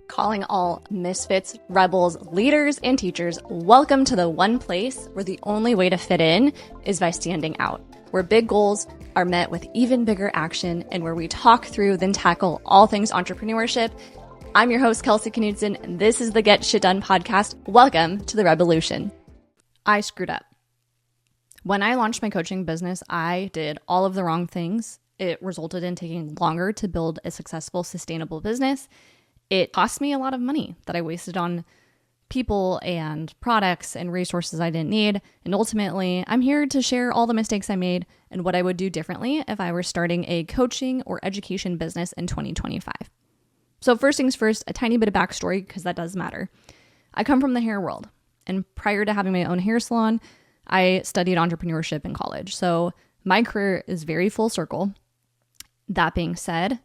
Calling all misfits, rebels, leaders, and teachers, welcome to the one place where the only way to fit in is by standing out, where big goals are met with even bigger action, and where we talk through, then tackle all things entrepreneurship. I'm your host, Kelsey Knutson, and this is the Get Shit Done podcast. Welcome to the Rebelution. I screwed up. When I launched my coaching business, I did all of the wrong things. It resulted in taking longer to build a successful, sustainable business. It cost me a lot of money that I wasted on people and products and resources I didn't need. And ultimately, I'm here to share all the mistakes I made and what I would do differently if I were starting a coaching or education business in 2025. So first things first, a tiny bit of backstory because that does matter. I come from the hair world. And prior to having my own hair salon, I studied entrepreneurship in college. So my career is very full circle. That being said,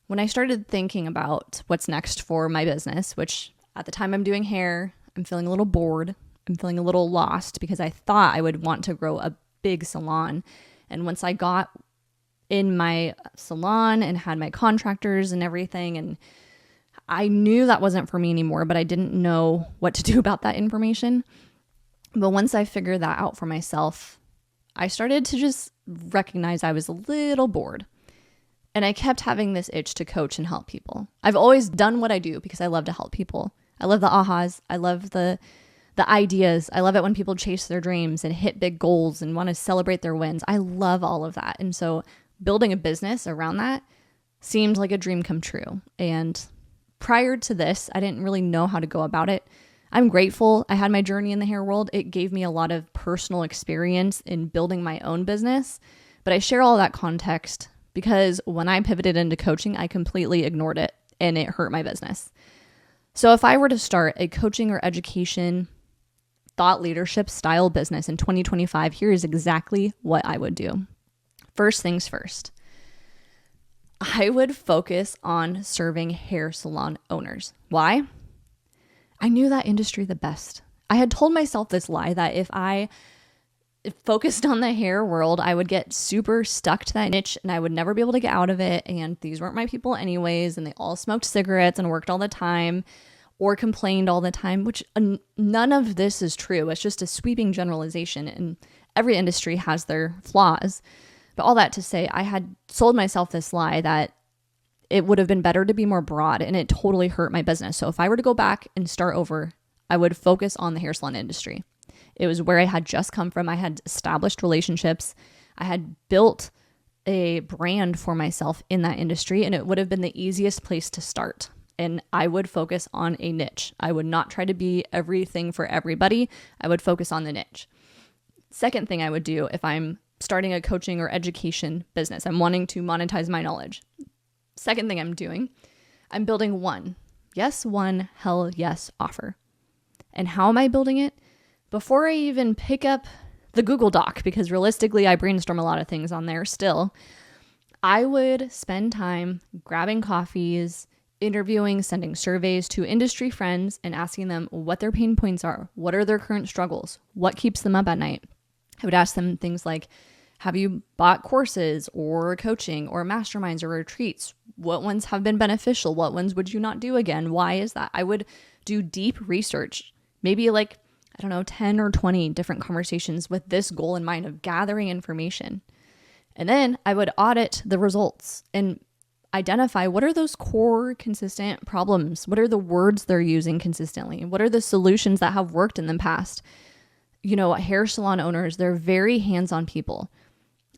when I started thinking about what's next for my business, which at the time I'm doing hair, I'm feeling a little bored. I'm feeling a little lost because I thought I would want to grow a big salon. And once I got in my salon and had my contractors and everything, and I knew that wasn't for me anymore, but I didn't know what to do about that information. But once I figured that out for myself, I started to just recognize I was a little bored. And I kept having this itch to coach and help people. I've always done what I do because I love to help people. I love the ahas. I love the ideas. I love it when people chase their dreams and hit big goals and want to celebrate their wins. I love all of that. And so building a business around that seemed like a dream come true. And prior to this, I didn't really know how to go about it. I'm grateful I had my journey in the hair world. It gave me a lot of personal experience in building my own business. But I share all that context because when I pivoted into coaching, I completely ignored it and it hurt my business. So if I were to start a coaching or education, thought leadership style business in 2025, here is exactly what I would do. First things first, I would focus on serving hair salon owners. Why? I knew that industry the best. I had told myself this lie that if I focused on the hair world, I would get super stuck to that niche and I would never be able to get out of it. And these weren't my people anyways. And they all smoked cigarettes and worked all the time or complained all the time, which none of this is true. It's just a sweeping generalization and every industry has their flaws. But all that to say, I had sold myself this lie that it would have been better to be more broad and it totally hurt my business. So if I were to go back and start over, I would focus on the hair salon industry. It was where I had just come from. I had established relationships. I had built a brand for myself in that industry, and it would have been the easiest place to start. And I would focus on a niche. I would not try to be everything for everybody. I would focus on the niche. Second thing I would do if I'm starting a coaching or education business, I'm wanting to monetize my knowledge. Second thing I'm doing, I'm building one hell yes offer. And how am I building it? Before I even pick up the Google Doc, because realistically I brainstorm a lot of things on there still, I would spend time grabbing coffees, interviewing, sending surveys to industry friends and asking them what their pain points are. What are their current struggles? What keeps them up at night? I would ask them things like, have you bought courses or coaching or masterminds or retreats? What ones have been beneficial? What ones would you not do again? Why is that? I would do deep research, maybe 10 or 20 different conversations with this goal in mind of gathering information. And then I would audit the results and identify what are those core consistent problems? What are the words they're using consistently? What are the solutions that have worked in the past? Hair salon owners, they're very hands-on people.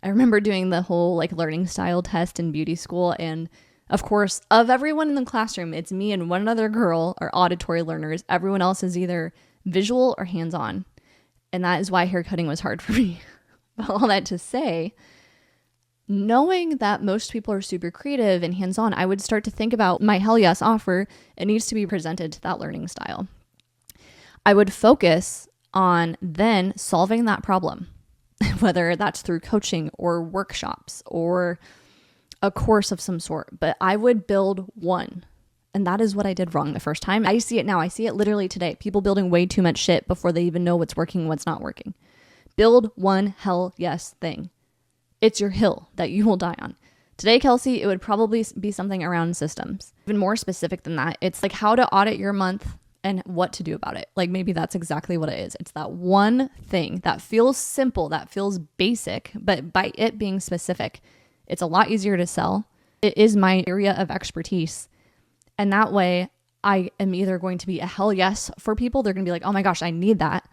I remember doing the whole learning style test in beauty school. And of course, of everyone in the classroom, it's me and one other girl are auditory learners. Everyone else is either visual or hands-on. And that is why haircutting was hard for me. But all that to say, knowing that most people are super creative and hands-on, I would start to think about my hell yes offer. It needs to be presented to that learning style. I would focus on then solving that problem, whether that's through coaching or workshops or a course of some sort. But I would build one. And that is what I did wrong the first time. I see it now. I see it literally today. People building way too much shit before they even know what's working, what's not working. Build one hell yes thing. It's your hill that you will die on. Today, Kelsey, it would probably be something around systems. Even more specific than that, it's like how to audit your month and what to do about it. Like maybe that's exactly what it is. It's that one thing that feels simple, that feels basic, but by it being specific, it's a lot easier to sell. It is my area of expertise. And that way I am either going to be a hell yes for people. They're going to be like, oh my gosh, I need that,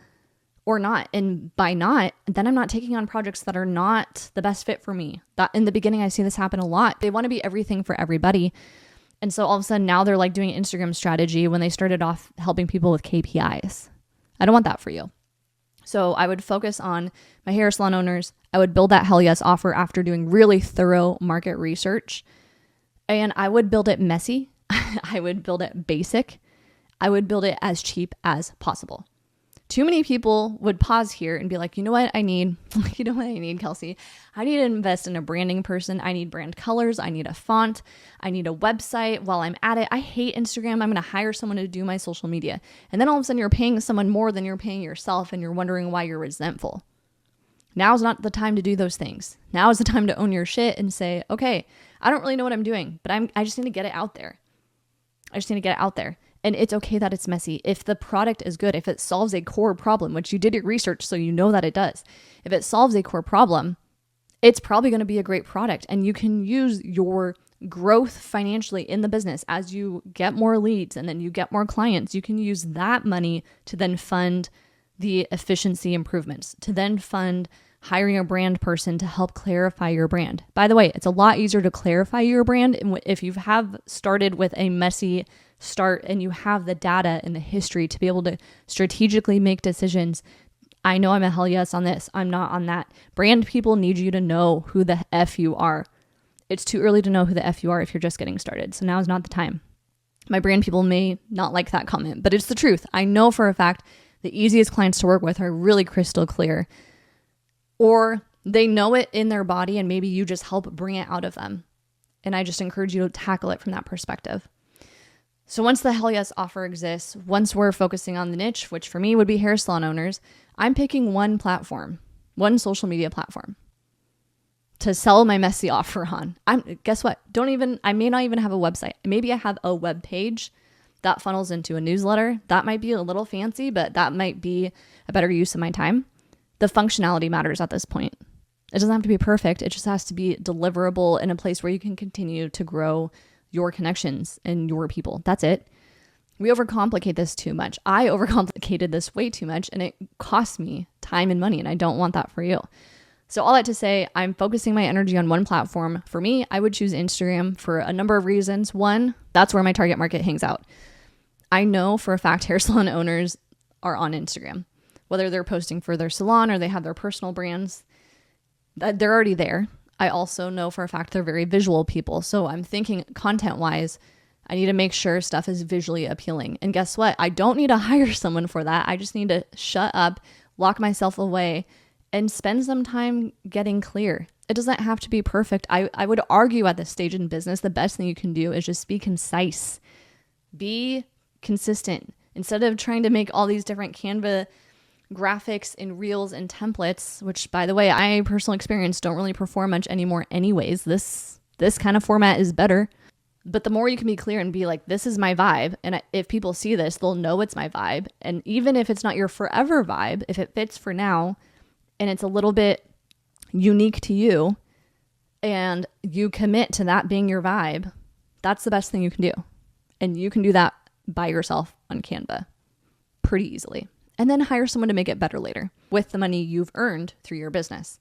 or not. And by not, then I'm not taking on projects that are not the best fit for me. That in the beginning, I see this happen a lot. They want to be everything for everybody. And so all of a sudden now they're like doing Instagram strategy when they started off helping people with KPIs. I don't want that for you. So I would focus on my hair salon owners. I would build that hell yes offer after doing really thorough market research. And I would build it messy. I would build it basic. I would build it as cheap as possible. Too many people would pause here and be like, you know what I need? You know what I need, Kelsey? I need to invest in a branding person. I need brand colors. I need a font. I need a website. While I'm at it, I hate Instagram. I'm going to hire someone to do my social media. And then all of a sudden you're paying someone more than you're paying yourself and you're wondering why you're resentful. Now's not the time to do those things. Now is the time to own your shit and say, okay, I don't really know what I'm doing, but I just need to get it out there. I just need to get it out there. And it's okay that it's messy. If the product is good, if it solves a core problem, which you did your research so you know that it does, if it solves a core problem, it's probably going to be a great product. And you can use your growth financially in the business as you get more leads and then you get more clients. You can use that money to then fund the efficiency improvements, to then fund hiring a brand person to help clarify your brand. By the way, it's a lot easier to clarify your brand if you have started with a messy start and you have the data and the history to be able to strategically make decisions. I know I'm a hell yes on this. I'm not on that. Brand people need you to know who the F you are. It's too early to know who the F you are if you're just getting started. So now is not the time. My brand people may not like that comment, but it's the truth. I know for a fact the easiest clients to work with are really crystal clear, or they know it in their body and maybe you just help bring it out of them. And I just encourage you to tackle it from that perspective. So once the hell yes offer exists, once we're focusing on the niche, which for me would be hair salon owners, I'm picking one platform, one social media platform to sell my messy offer on. Guess what? I may not even have a website. Maybe I have a web page that funnels into a newsletter. That might be a little fancy, but that might be a better use of my time. The functionality matters at this point. It doesn't have to be perfect. It just has to be deliverable in a place where you can continue to grow your connections and your people. That's it. We overcomplicate this too much. I overcomplicated this way too much and it costs me time and money, and I don't want that for you. So all that to say, I'm focusing my energy on one platform. For me, I would choose Instagram for a number of reasons. One, that's where my target market hangs out. I know for a fact hair salon owners are on Instagram, whether they're posting for their salon or they have their personal brands, they're already there. I also know for a fact they're very visual people. So I'm thinking content-wise, I need to make sure stuff is visually appealing. And guess what? I don't need to hire someone for that. I just need to shut up, lock myself away, and spend some time getting clear. It doesn't have to be perfect. I would argue at this stage in business, the best thing you can do is just be concise. Be consistent. Instead of trying to make all these different Canva graphics and reels and templates, which by the way, I personal experience don't really perform much anymore anyways. This kind of format is better. But the more you can be clear and be like, this is my vibe. And if people see this, they'll know it's my vibe. And even if it's not your forever vibe, if it fits for now and it's a little bit unique to you and you commit to that being your vibe, that's the best thing you can do. And you can do that by yourself on Canva pretty easily. And then hire someone to make it better later with the money you've earned through your business.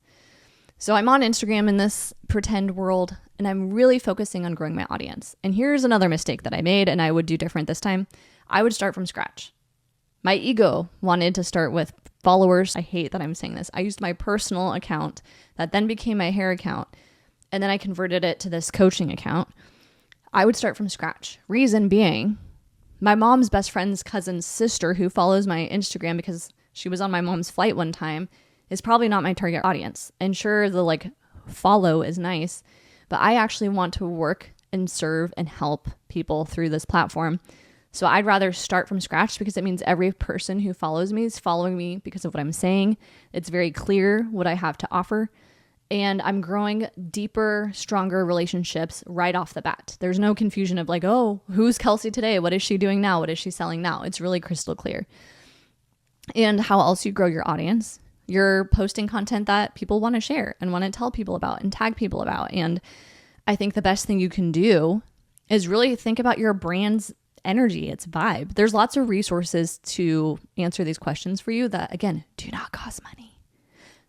So I'm on Instagram in this pretend world, and I'm really focusing on growing my audience. And here's another mistake that I made, and I would do different this time. I would start from scratch. My ego wanted to start with followers. I hate that I'm saying this. I used my personal account that then became my hair account, and then I converted it to this coaching account. I would start from scratch. Reason being, my mom's best friend's cousin's sister, who follows my Instagram because she was on my mom's flight one time, is probably not my target audience. And sure, the follow is nice, but I actually want to work and serve and help people through this platform. So I'd rather start from scratch because it means every person who follows me is following me because of what I'm saying. It's very clear what I have to offer. And I'm growing deeper, stronger relationships right off the bat. There's no confusion of like, oh, who's Kelsey today? What is she doing now? What is she selling now? It's really crystal clear. And how else you grow your audience? You're posting content that people want to share and want to tell people about and tag people about. And I think the best thing you can do is really think about your brand's energy, its vibe. There's lots of resources to answer these questions for you that, again, do not cost money.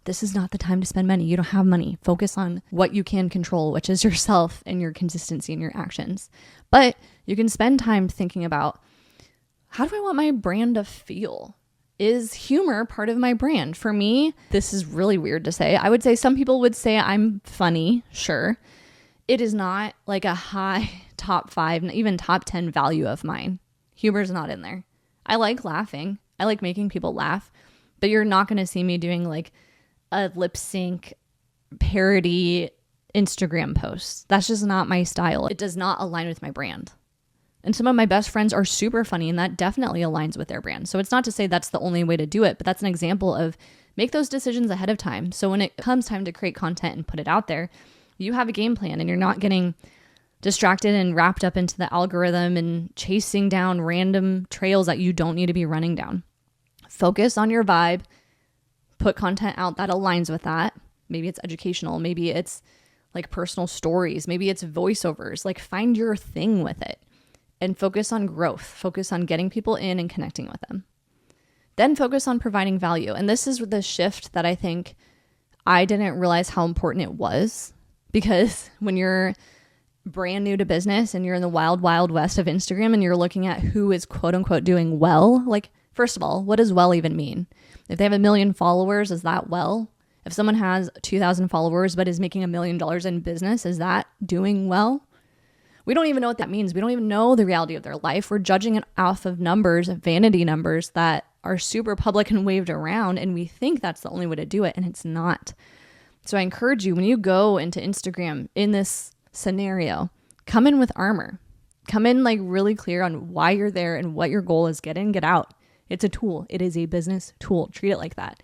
This is not the time to spend money. You don't have money. Focus on what you can control, which is yourself and your consistency and your actions. But you can spend time thinking about, how do I want my brand to feel? Is humor part of my brand? For me, this is really weird to say. I would say some people would say I'm funny, sure. It is not like a high top 5, even top 10 value of mine. Humor is not in there. I like laughing. I like making people laugh, but you're not going to see me doing like a lip sync parody Instagram post. That's just not my style. It does not align with my brand. And some of my best friends are super funny, and that definitely aligns with their brand. So it's not to say that's the only way to do it, but that's an example of make those decisions ahead of time. So when it comes time to create content and put it out there, you have a game plan and you're not getting distracted and wrapped up into the algorithm and chasing down random trails that you don't need to be running down. Focus on your vibe. Put content out that aligns with that. Maybe it's educational. Maybe it's like personal stories. Maybe it's voiceovers. Like find your thing with it. And focus on growth, focus on getting people in and connecting with them. Then focus on providing value. And this is the shift that I think I didn't realize how important it was, because when you're brand new to business and you're in the wild, wild west of Instagram and you're looking at who is quote unquote doing well, like first of all, what does well even mean? If they have 1 million followers, is that well? If someone has 2,000 followers but is making $1 million in business, is that doing well? We don't even know what that means. We don't even know the reality of their life. We're judging it off of numbers, vanity numbers that are super public and waved around, and we think that's the only way to do it, and it's not. So I encourage you, when you go into Instagram in this scenario, come in with armor. Come in like really clear on why you're there and what your goal is. Get in, get out. It's a tool. It is a business tool. Treat it like that.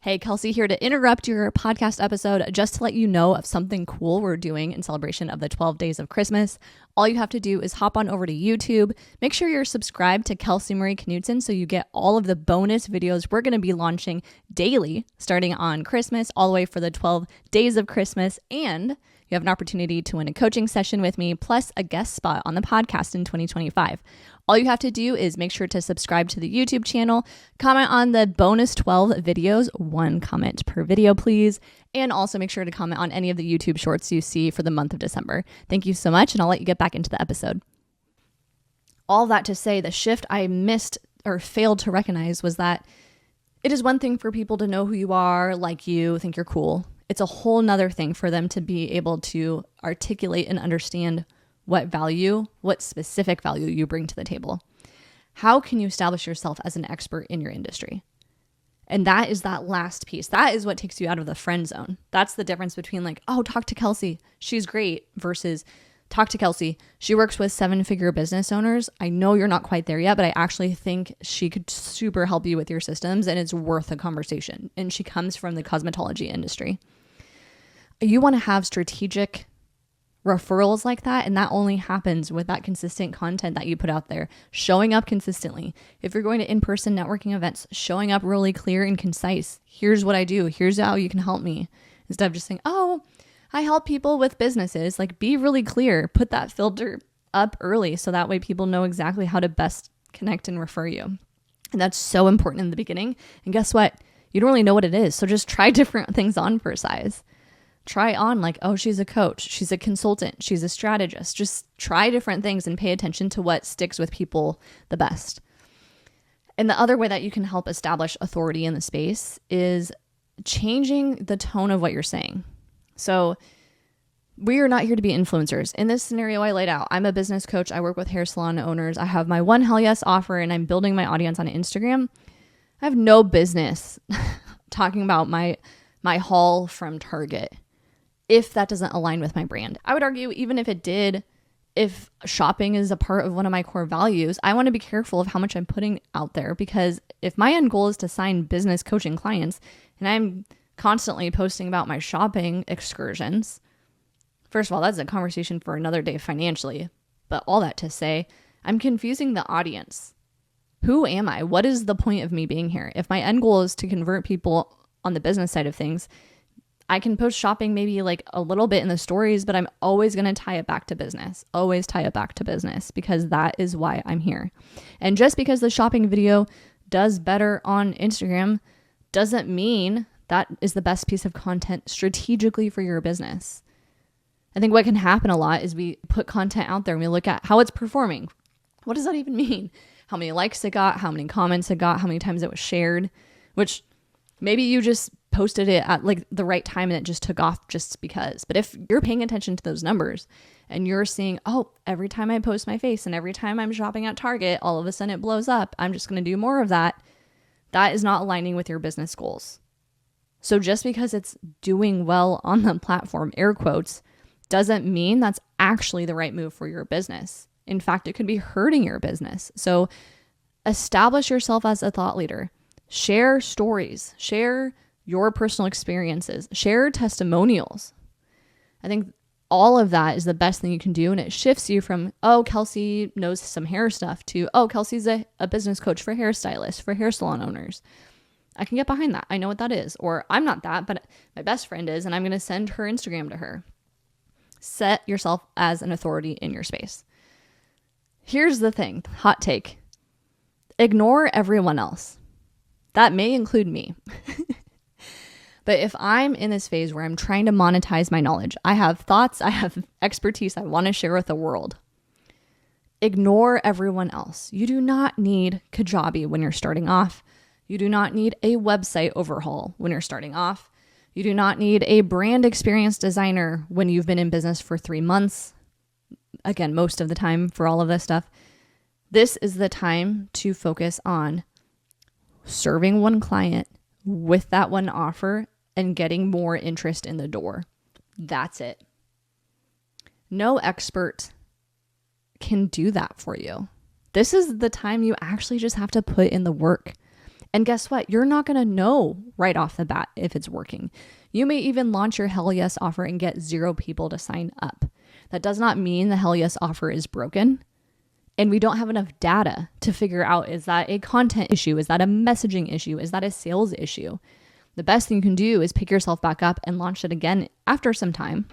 Hey, Kelsey here to interrupt your podcast episode just to let you know of something cool we're doing in celebration of the 12 days of Christmas. All you have to do is hop on over to YouTube. Make sure you're subscribed to Kelsey Marie Knutson so you get all of the bonus videos we're going to be launching daily starting on Christmas all the way for the 12 days of Christmas. And you have an opportunity to win a coaching session with me plus a guest spot on the podcast in 2025. All you have to do is make sure to subscribe to the YouTube channel, comment on the bonus 12 videos, 1 comment per video, please, and also make sure to comment on any of the YouTube shorts you see for the month of December. Thank you so much, and I'll let you get back into the episode. All that to say, the shift I missed or failed to recognize was that it is one thing for people to know who you are, like you, think you're cool. It's a whole nother thing for them to be able to articulate and understand what specific value you bring to the table. How can you establish yourself as an expert in your industry? And that is that last piece. That is what takes you out of the friend zone. That's the difference between like, oh, talk to Kelsey, she's great, versus talk to Kelsey, she works with 7-figure business owners. I know you're not quite there yet, but I actually think she could super help you with your systems and it's worth a conversation. And she comes from the cosmetology industry. You want to have strategic referrals like that, and that only happens with that consistent content that you put out there, showing up consistently. If you're going to in-person networking events, showing up really clear and concise. Here's what I do. Here's how you can help me. Instead of just saying, oh, I help people with businesses. Like, be really clear. Put that filter up early so that way people know exactly how to best connect and refer you. And that's so important in the beginning. And guess what? You don't really know what it is. So just try different things on for size. Try on like, oh, she's a coach, she's a consultant, she's a strategist. Just try different things and pay attention to what sticks with people the best. And the other way that you can help establish authority in the space is changing the tone of what you're saying. So we are not here to be influencers. In this scenario I laid out, I'm a business coach. I work with hair salon owners. I have my One Hell Yes offer and I'm building my audience on Instagram. I have no business talking about my haul from Target if that doesn't align with my brand. I would argue even if it did, if shopping is a part of one of my core values, I want to be careful of how much I'm putting out there, because if my end goal is to sign business coaching clients and I'm constantly posting about my shopping excursions. First of all, that's a conversation for another day financially. But all that to say, I'm confusing the audience. Who am I? What is the point of me being here? If my end goal is to convert people on the business side of things, I can post shopping maybe like a little bit in the stories, but I'm always going to tie it back to business. Always tie it back to business because that is why I'm here. And just because the shopping video does better on Instagram doesn't mean that is the best piece of content strategically for your business. I think what can happen a lot is we put content out there and we look at how it's performing. What does that even mean? How many likes it got, how many comments it got, how many times it was shared, which maybe you just posted it at like the right time and it just took off just because. But if you're paying attention to those numbers and you're seeing, oh, every time I post my face and every time I'm shopping at Target, all of a sudden it blows up, I'm just going to do more of that. That is not aligning with your business goals. So just because it's doing well on the platform, air quotes, doesn't mean that's actually the right move for your business. In fact, it could be hurting your business. So establish yourself as a thought leader. Share stories. Share your personal experiences. Share testimonials. I think all of that is the best thing you can do. And it shifts you from, oh, Kelsey knows some hair stuff to, oh, Kelsey's a business coach for hairstylists, for hair salon owners. I can get behind that. I know what that is. Or I'm not that, but my best friend is, and I'm going to send her Instagram to her. Set yourself as an authority in your space. Here's the thing, hot take. Ignore everyone else. That may include me. But if I'm in this phase where I'm trying to monetize my knowledge, I have thoughts, I have expertise I want to share with the world. Ignore everyone else. You do not need Kajabi when you're starting off. You do not need a website overhaul when you're starting off. You do not need a brand experience designer when you've been in business for 3 months. Again, most of the time for all of this stuff. This is the time to focus on serving one client with that one offer and getting more interest in the door. That's it. No expert can do that for you. This is the time you actually just have to put in the work. And guess what? You're not going to know right off the bat if it's working. You may even launch your Hell Yes offer and get 0 people to sign up. That does not mean the Hell Yes offer is broken. And we don't have enough data to figure out, is that a content issue? Is that a messaging issue? Is that a sales issue? The best thing you can do is pick yourself back up and launch it again after some time.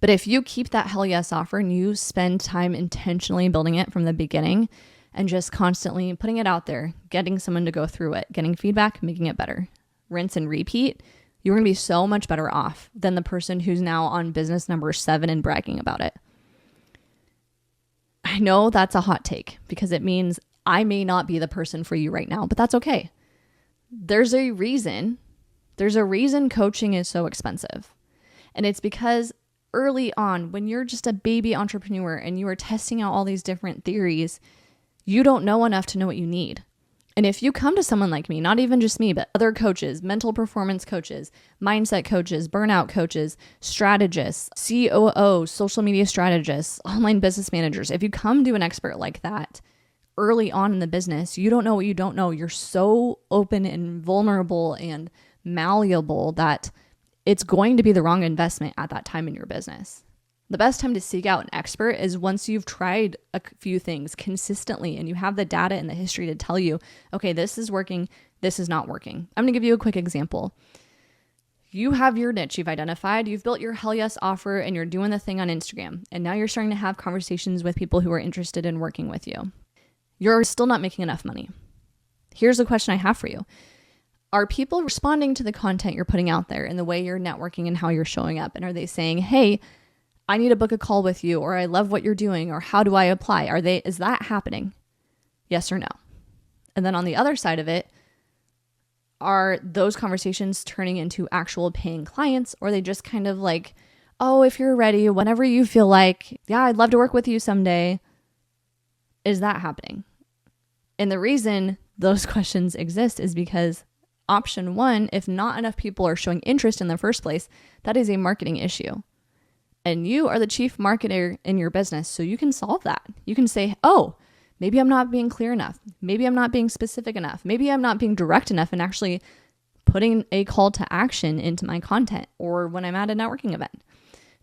But if you keep that Hell Yes offer and you spend time intentionally building it from the beginning and just constantly putting it out there, getting someone to go through it, getting feedback, making it better, rinse and repeat, you're going to be so much better off than the person who's now on business number 7 and bragging about it. I know that's a hot take because it means I may not be the person for you right now, but that's okay. There's a reason coaching is so expensive. And it's because early on, when you're just a baby entrepreneur and you are testing out all these different theories, you don't know enough to know what you need. And if you come to someone like me, not even just me, but other coaches, mental performance coaches, mindset coaches, burnout coaches, strategists, COOs, social media strategists, online business managers, if you come to an expert like that early on in the business, you don't know what you don't know. You're so open and vulnerable and malleable that it's going to be the wrong investment at that time in your business. The best time to seek out an expert is once you've tried a few things consistently and you have the data and the history to tell you, okay, this is working, this is not working. I'm going to give you a quick example. You have your niche you've identified, you've built your Hell Yes offer, and you're doing the thing on Instagram. And now you're starting to have conversations with people who are interested in working with you. You're still not making enough money. Here's a question I have for you. Are people responding to the content you're putting out there and the way you're networking and how you're showing up? And are they saying, hey, I need to book a call with you, or I love what you're doing, or how do I apply? Is that happening? Yes or no? And then on the other side of it, are those conversations turning into actual paying clients, or are they just kind of like, oh, if you're ready, whenever you feel like, yeah, I'd love to work with you someday. Is that happening? And the reason those questions exist is because option 1, if not enough people are showing interest in the first place, that is a marketing issue. And you are the chief marketer in your business, so you can solve that. You can say, oh, maybe I'm not being clear enough. Maybe I'm not being specific enough. Maybe I'm not being direct enough and actually putting a call to action into my content or when I'm at a networking event.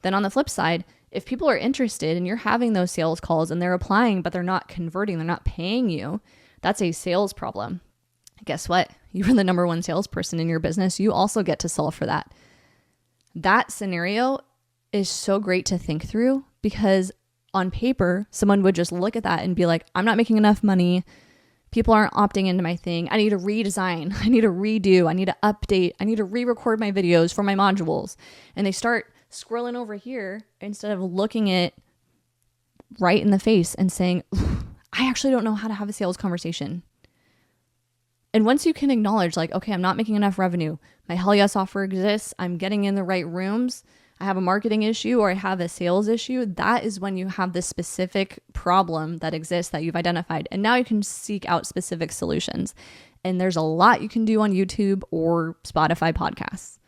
Then on the flip side, if people are interested and you're having those sales calls and they're applying, but they're not converting, they're not paying you, that's a sales problem. Guess what? You were the number one salesperson in your business. You also get to solve for that. That scenario is so great to think through because on paper, someone would just look at that and be like, I'm not making enough money. People aren't opting into my thing. I need to redesign. I need to redo. I need to update. I need to re-record my videos for my modules. And they start scrolling over here instead of looking it right in the face and saying, I actually don't know how to have a sales conversation. And once you can acknowledge like, okay, I'm not making enough revenue. My Hell Yes offer exists. I'm getting in the right rooms. I have a marketing issue or I have a sales issue. That is when you have this specific problem that exists that you've identified. And now you can seek out specific solutions. And there's a lot you can do on YouTube or Spotify podcasts.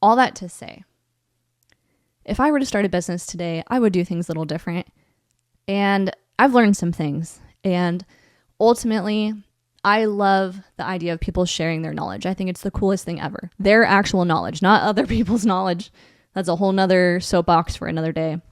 All that to say, if I were to start a business today, I would do things a little different. And I've learned some things. And ultimately, I love the idea of people sharing their knowledge. I think it's the coolest thing ever. Their actual knowledge, not other people's knowledge. That's a whole nother soapbox for another day.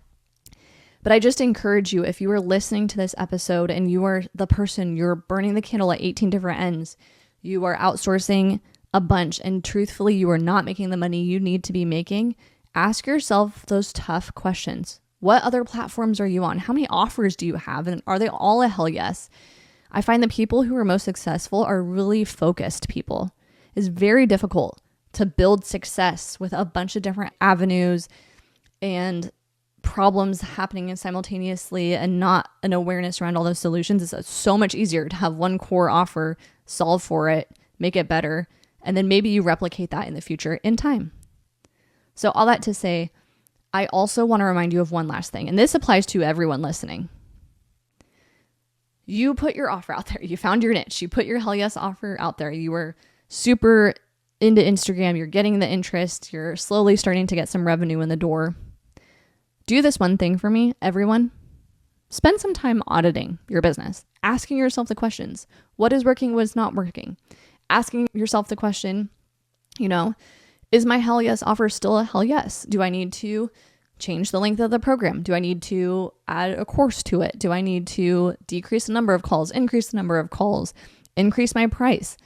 But I just encourage you, if you are listening to this episode and you are the person, you're burning the candle at 18 different ends, you are outsourcing a bunch, and truthfully, you are not making the money you need to be making, ask yourself those tough questions. What other platforms are you on? How many offers do you have? And are they all a hell yes? I find the people who are most successful are really focused people. It's very difficult to build success with a bunch of different avenues and problems happening simultaneously and not an awareness around all those solutions. It's so much easier to have one core offer, solve for it, make it better, and then maybe you replicate that in the future in time. So all that to say, I also want to remind you of one last thing, and this applies to everyone listening. You put your offer out there. You found your niche. You put your Hell Yes offer out there. You were super into Instagram. You're getting the interest. You're slowly starting to get some revenue in the door. Do this one thing for me, everyone. Spend some time auditing your business, asking yourself the questions. What is working? What is not working? Asking yourself the question, is my Hell Yes offer still a hell yes? Do I need to change the length of the program? Do I need to add a course to it? Do I need to decrease the number of calls, increase the number of calls, increase my price?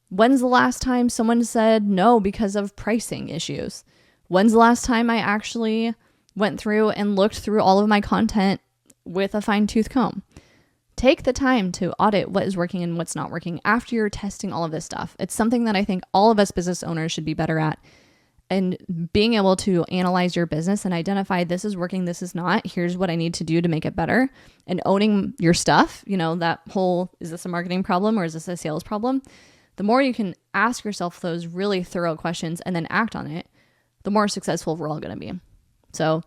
When's the last time someone said no because of pricing issues? When's the last time I actually went through and looked through all of my content with a fine-tooth comb? Take the time to audit what is working and what's not working after you're testing all of this stuff. It's something that I think all of us business owners should be better at. And being able to analyze your business and identify this is working, this is not, here's what I need to do to make it better. And owning your stuff, that whole, is this a marketing problem or is this a sales problem? The more you can ask yourself those really thorough questions and then act on it, the more successful we're all going to be. So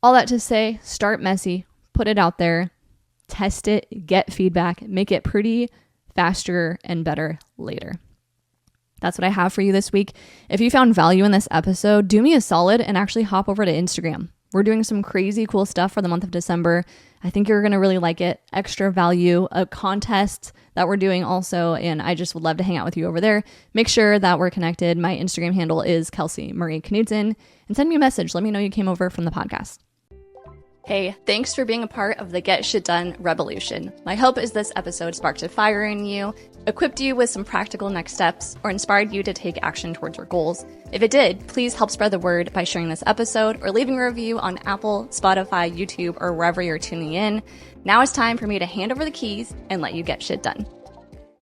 all that to say, start messy, put it out there, test it, get feedback, make it pretty, faster, and better later. That's what I have for you this week. If you found value in this episode, do me a solid and actually hop over to Instagram. We're doing some crazy cool stuff for the month of December. I think you're going to really like it. Extra value, a contest that we're doing also, and I just would love to hang out with you over there. Make sure that we're connected. My Instagram handle is Kelsey Knutson, and send me a message. Let me know you came over from the podcast. Hey, thanks for being a part of the Get Shit Done Rebelution. My hope is this episode sparked a fire in you, equipped you with some practical next steps, or inspired you to take action towards your goals. If it did, please help spread the word by sharing this episode or leaving a review on Apple, Spotify, YouTube, or wherever you're tuning in. Now it's time for me to hand over the keys and let you get shit done.